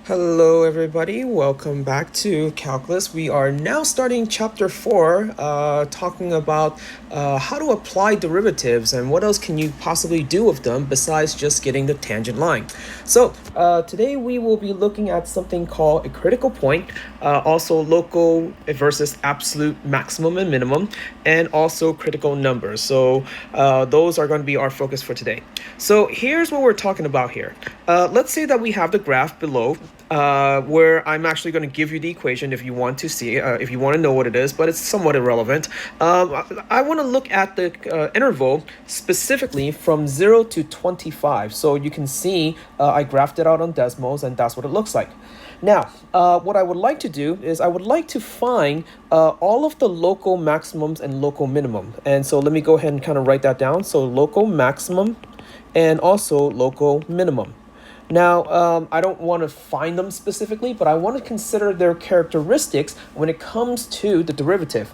Hello everybody, welcome back to Calculus. We are now starting chapter 4, talking about how to apply derivatives and what else can you possibly do with them besides just getting the tangent line. So today we will be looking at something called a critical point, also local versus absolute maximum and minimum, and also critical numbers. So those are going to be our focus for today. So here's what we're talking about here. Let's say that we have the graph below, where I'm actually going to give you the equation if you want to see, if you want to know what it is, but it's somewhat irrelevant. I want to look at the interval specifically from 0 to 25. So you can see I graphed it out on Desmos, and that's what it looks like. Now, what I would like to do is I would like to find all of the local maximums and local minimum. And so let me go ahead and kind of write that down. So local maximum and also local minimum. Now, I don't want to find them specifically, but I want to consider their characteristics when it comes to the derivative.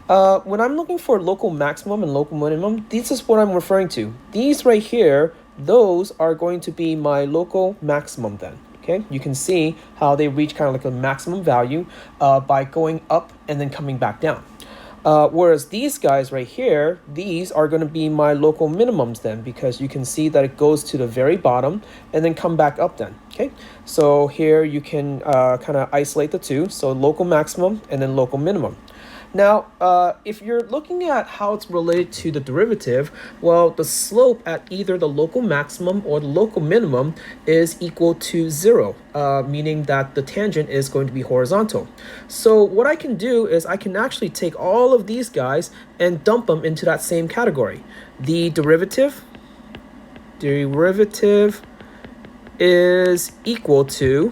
When I'm looking for local maximum and local minimum, this is what I'm referring to. These right here, those are going to be my local maximum then. Okay, you can see how they reach kind of like a maximum value by going up and then coming back down. Whereas these guys right here, these are going to be my local minimums then, because you can see that it goes to the very bottom and then come back up then. Okay, so here you can kind of isolate the two. So local maximum and then local minimum. Now, if you're looking at how it's related to the derivative, well, the slope at either the local maximum or the local minimum is equal to 0, meaning that the tangent is going to be horizontal. So what I can do is I can actually take all of these guys and dump them into that same category. The derivative is equal to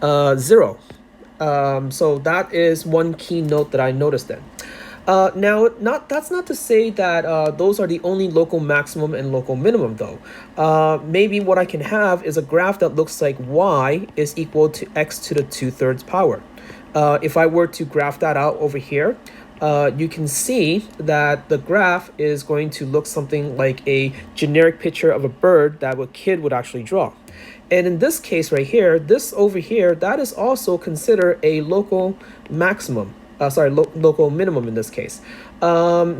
0. So that is one key note that I noticed then. Now, that's not to say that those are the only local maximum and local minimum though. Maybe what I can have is a graph that looks like y is equal to x to the 2/3 power. If I were to graph that out over here, you can see that the graph is going to look something like a generic picture of a bird that a kid would actually draw. And in this case right here, this over here, that is also considered a local maximum. Local minimum in this case. When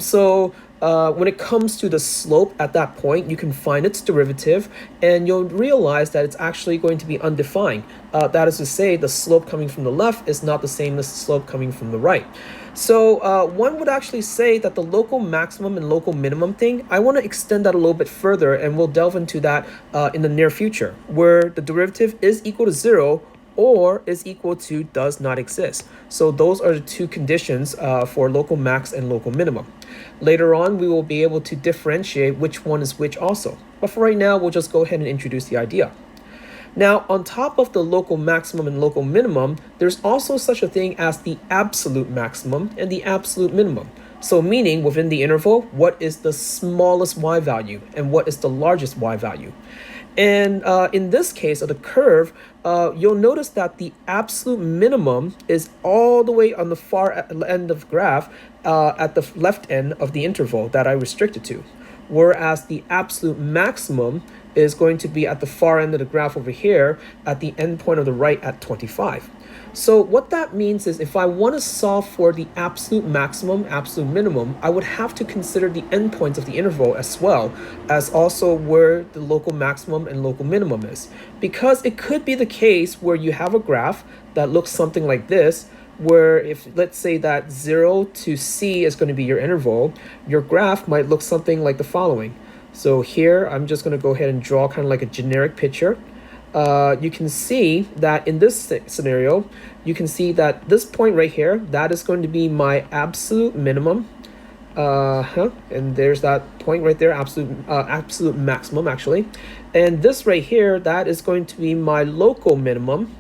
it comes to the slope at that point, you can find its derivative, and you'll realize that it's actually going to be undefined. That is to say, the slope coming from the left is not the same as the slope coming from the right. So one would actually say that the local maximum and local minimum thing, I want to extend that a little bit further, and we'll delve into that in the near future, where the derivative is equal to 0 or is equal to does not exist. So those are the two conditions for local max and local minimum. Later on, we will be able to differentiate which one is which also. But for right now, we'll just go ahead and introduce the idea. Now, on top of the local maximum and local minimum, there's also such a thing as the absolute maximum and the absolute minimum. So meaning within the interval, what is the smallest y value and what is the largest y value? And in this case of the curve, you'll notice that the absolute minimum is all the way on the far end of the graph at the left end of the interval that I restricted to. Whereas the absolute maximum is going to be at the far end of the graph over here at the end point of the right at 25. So what that means is if I want to solve for the absolute maximum, absolute minimum, I would have to consider the endpoints of the interval as well as also where the local maximum and local minimum is. Because it could be the case where you have a graph that looks something like this, where if let's say that 0 to c is going to be your interval, your graph might look something like the following. So here I'm just going to go ahead and draw kind of like a generic picture. You can see that in this scenario, you can see that this point right here, that is going to be my absolute minimum. And there's that point right there, absolute maximum actually. And this right here, that is going to be my local minimum,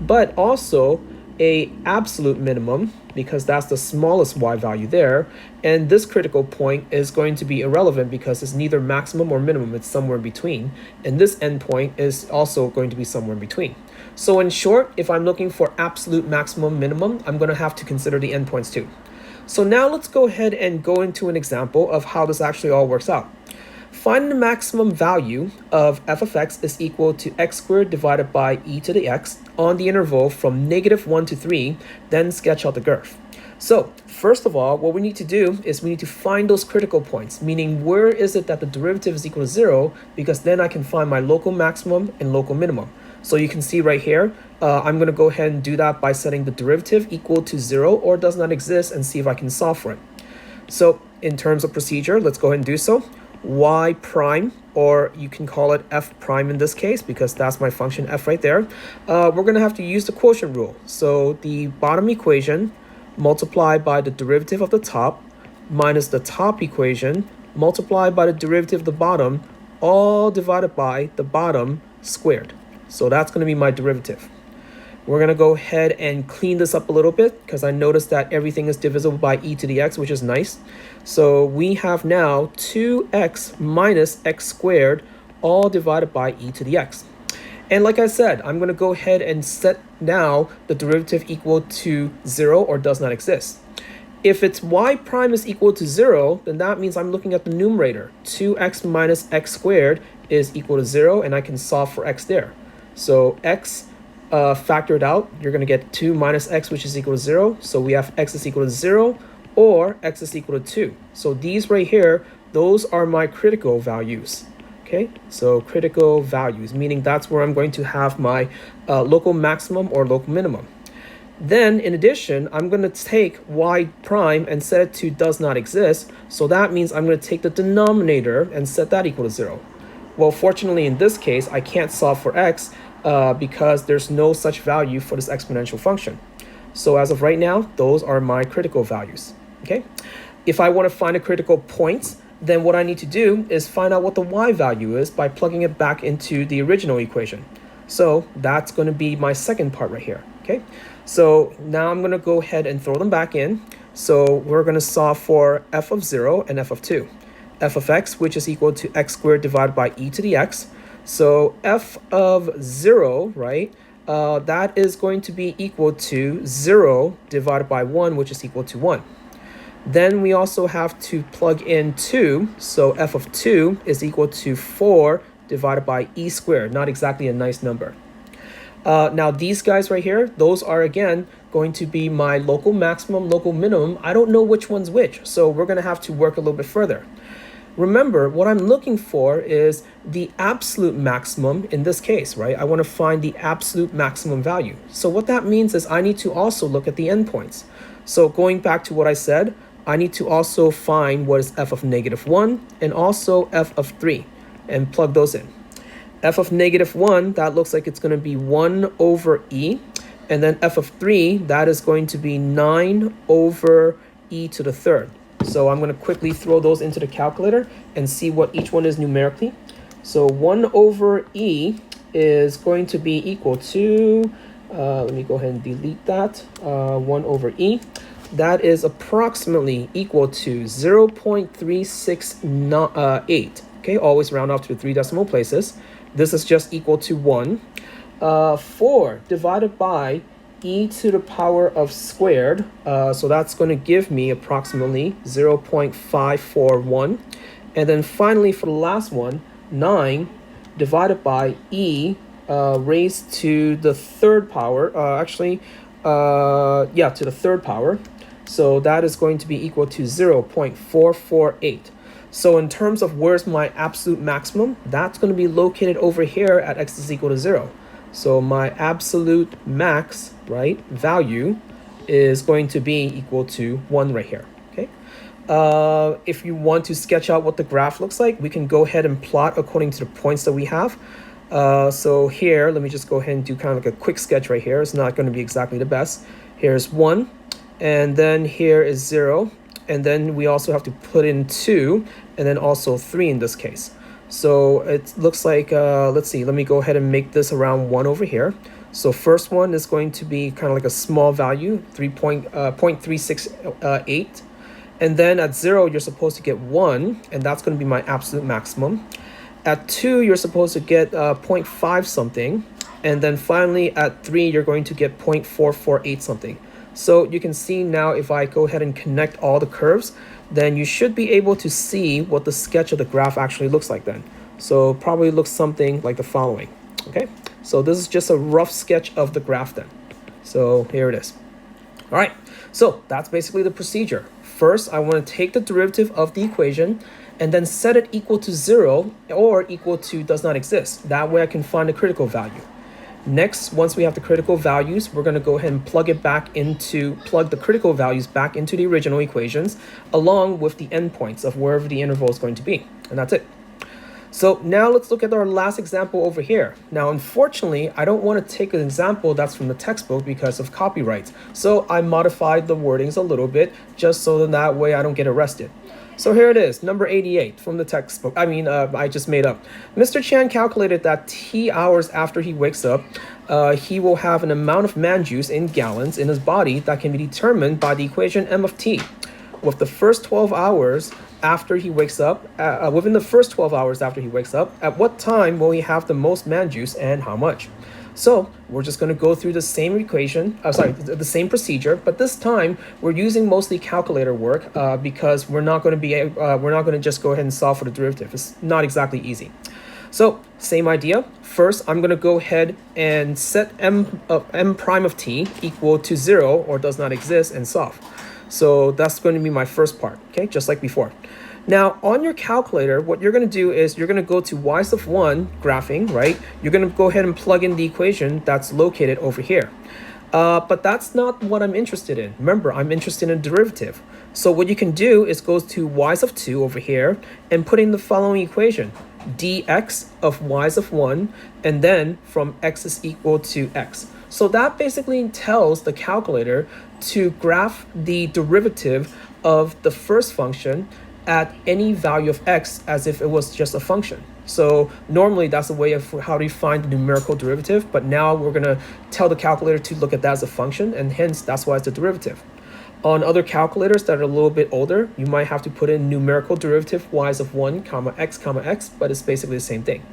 but also a absolute minimum because that's the smallest y value there. And this critical point is going to be irrelevant because it's neither maximum or minimum, it's somewhere in between. And this endpoint is also going to be somewhere in between. So in short, if I'm looking for absolute maximum minimum, I'm going to have to consider the endpoints too. So now let's go ahead and go into an example of how this actually all works out. Find the maximum value of f of x is equal to x squared divided by e to the x on the interval from -1 to 3, then sketch out the graph. So first of all, what we need to do is we need to find those critical points, meaning where is it that the derivative is equal to 0, because then I can find my local maximum and local minimum. So you can see right here, I'm going to go ahead and do that by setting the derivative equal to 0 or does not exist and see if I can solve for it. So in terms of procedure, let's go ahead and do so. Y prime, or you can call it f prime in this case because that's my function f right there. We're going to have to use the quotient rule. So the bottom equation multiplied by the derivative of the top minus the top equation multiplied by the derivative of the bottom, all divided by the bottom squared. So that's going to be my derivative. We're going to go ahead and clean this up a little bit because I noticed that everything is divisible by e to the x, which is nice. So we have now 2x minus x squared, all divided by e to the x. And like I said, I'm going to go ahead and set now the derivative equal to 0 or does not exist. If it's y prime is equal to 0, then that means I'm looking at the numerator. 2x minus x squared is equal to 0, and I can solve for x there. So x factored out, you're going to get 2 minus x, which is equal to 0. So we have x is equal to 0 or x is equal to 2. So these right here, those are my critical values. Okay, so critical values, meaning that's where I'm going to have my local maximum or local minimum. Then in addition, I'm going to take y prime and set it to does not exist. So that means I'm going to take the denominator and set that equal to 0. Well, fortunately in this case, I can't solve for x because there's no such value for this exponential function. So as of right now, those are my critical values. Okay, if I want to find a critical point, then what I need to do is find out what the y value is by plugging it back into the original equation. So that's going to be my second part right here. Okay, so now I'm going to go ahead and throw them back in. So we're going to solve for f of 0 and f of 2. F of x, which is equal to x squared divided by e to the x. So f of 0, right, that is going to be equal to 0 divided by 1, which is equal to 1. Then we also have to plug in 2. So f of 2 is equal to 4 divided by e squared. Not exactly a nice number. Now these guys right here, those are again going to be my local maximum, local minimum. I don't know which one's which, so we're going to have to work a little bit further. Remember, what I'm looking for is the absolute maximum in this case, right? I want to find the absolute maximum value. So what that means is I need to also look at the endpoints. So going back to what I said, I need to also find what is f of -1 and also f of 3 and plug those in. F of -1, that looks like it's going to be 1 over e. And then f of 3, that is going to be 9 over e to the third. So I'm going to quickly throw those into the calculator and see what each one is numerically. So 1 over e is going to be equal to, let me go ahead and delete that, 1 over e. That is approximately equal to 0.368. Okay, always round off to the 3 decimal places. This is just equal to 1. 4 divided by e to the power of squared, so that's going to give me approximately 0.541. And then finally for the last one, 9 divided by e raised to the third power, to the third power. So that is going to be equal to 0.448. So in terms of where's my absolute maximum, that's going to be located over here at x is equal to 0. So my absolute max, right, value is going to be equal to 1 right here, okay? If you want to sketch out what the graph looks like, we can go ahead and plot according to the points that we have. So here, let me just go ahead and do kind of like a quick sketch right here. It's not going to be exactly the best. Here's 1, and then here is 0, and then we also have to put in 2, and then also 3 in this case. So it looks like, let's see, let me go ahead and make this around 1 over here. So first one is going to be kind of like a small value, 0.368. And then at 0, you're supposed to get 1, and that's going to be my absolute maximum. At 2, you're supposed to get 0.5 something. And then finally at 3, you're going to get 0.448 something. So you can see now if I go ahead and connect all the curves, then you should be able to see what the sketch of the graph actually looks like then. So probably looks something like the following. Okay, so this is just a rough sketch of the graph then. So here it is. All right, so that's basically the procedure. First, I want to take the derivative of the equation and then set it equal to 0 or equal to does not exist. That way I can find the critical value. Next, once we have the critical values, we're going to go ahead and plug the critical values back into the original equations along with the endpoints of wherever the interval is going to be. And that's it. So now let's look at our last example over here. Now, unfortunately, I don't want to take an example that's from the textbook because of copyright. So I modified the wordings a little bit just so that way I don't get arrested. So here it is, number 88 from the textbook. I just made up. Mr. Chan calculated that T hours after he wakes up, he will have an amount of man juice in gallons in his body that can be determined by the equation M of T. With the first 12 hours after he wakes up, within the first 12 hours after he wakes up, at what time will he have the most man juice and how much? So we're just going to go through the same equation, the same procedure, but this time we're using mostly calculator work because we're not going to just go ahead and solve for the derivative. It's not exactly easy. So same idea. First, I'm going to go ahead and set m prime of t equal to 0 or does not exist and solve. So that's going to be my first part, okay, just like before. Now, on your calculator, what you're going to do is you're going to go to y sub 1 graphing, right? You're going to go ahead and plug in the equation that's located over here. But that's not what I'm interested in. Remember, I'm interested in derivative. So what you can do is go to y sub 2 over here and put in the following equation, dx of y sub 1, and then from x is equal to x. So that basically tells the calculator to graph the derivative of the first function at any value of x as if it was just a function. So normally that's a way of how do you find the numerical derivative, but now we're going to tell the calculator to look at that as a function, and hence that's why it's a derivative. On other calculators that are a little bit older, you might have to put in numerical derivative y sub 1 comma x, but it's basically the same thing.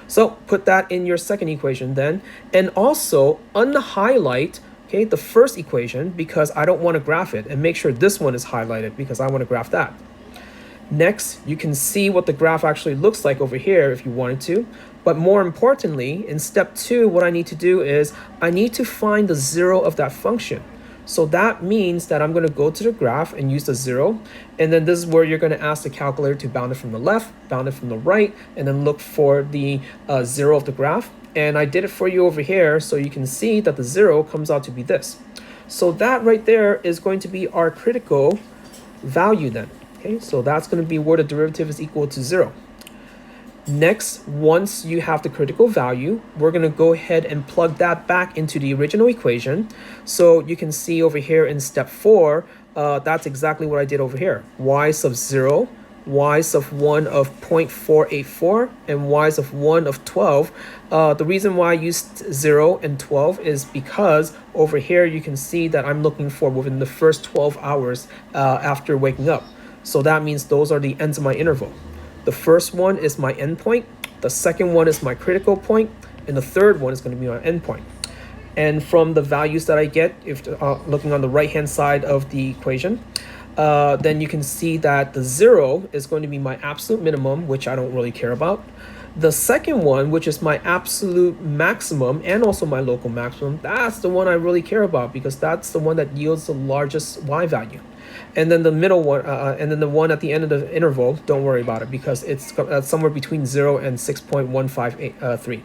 So put that in your second equation then, and also unhighlight the first equation because I don't want to graph it, and make sure this one is highlighted because I want to graph that. Next, you can see what the graph actually looks like over here if you wanted to. But more importantly, in step 2, what I need to do is I need to find the 0 of that function. So that means that I'm going to go to the graph and use the 0. And then this is where you're going to ask the calculator to bound it from the left, bound it from the right, and then look for the 0 of the graph. And I did it for you over here so you can see that the 0 comes out to be this. So that right there is going to be our critical value then. Okay, so that's going to be where the derivative is equal to 0. Next, once you have the critical value, we're going to go ahead and plug that back into the original equation. So you can see over here in step 4, that's exactly what I did over here. Y sub 0, y sub 1 of 0.484, and y sub 1 of 12. The reason why I used 0 and 12 is because over here you can see that I'm looking for within the first 12 hours after waking up. So that means those are the ends of my interval. The first one is my endpoint, the second one is my critical point, and the third one is going to be my endpoint. And from the values that I get, if looking on the right-hand side of the equation, then you can see that the 0 is going to be my absolute minimum, which I don't really care about. The second one, which is my absolute maximum and also my local maximum, that's the one I really care about because that's the one that yields the largest y value. And then the middle one, and then the one at the end of the interval, don't worry about it because it's somewhere between 0 and 6.153.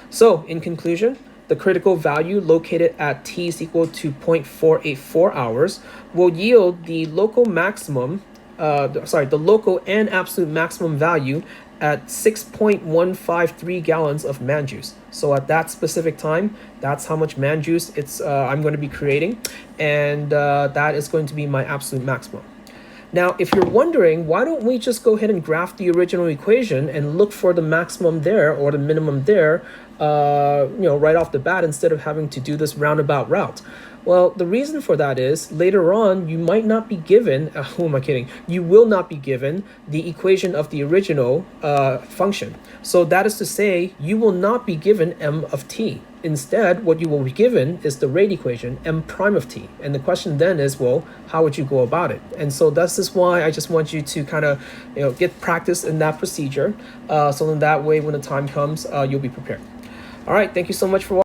So in conclusion, the critical value located at t is equal to 0.484 hours will yield the local maximum, the local and absolute maximum value at 6.153 gallons of man juice. So at that specific time, that's how much man juice I'm going to be creating, and that is going to be my absolute maximum. Now, if you're wondering, why don't we just go ahead and graph the original equation and look for the maximum there or the minimum there, right off the bat instead of having to do this roundabout route? Well, the reason for that is later on you might not be given, who am I kidding? You will not be given the equation of the original function. So that is to say, you will not be given m of t. Instead, what you will be given is the rate equation, m prime of t. And the question then is, well, how would you go about it? And so this is why I just want you to kind of, get practice in that procedure. So then that way, when the time comes, you'll be prepared. All right, thank you so much for watching.